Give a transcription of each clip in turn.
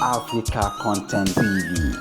Africa Content TV.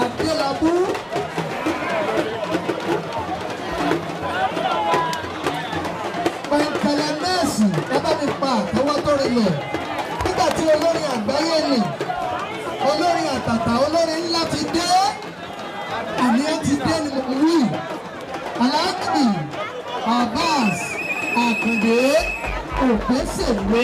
Adelabu pekelemesi bàbá mi pa àtẹwọ́ tó rinlẹ̀ nígbà tí olórin àgbáyé ni olórin àtàtà olórin ńlá ti dé àníyàn ti dé ni mo wí Aláàjì Abbas Àkàndé Òbésèré.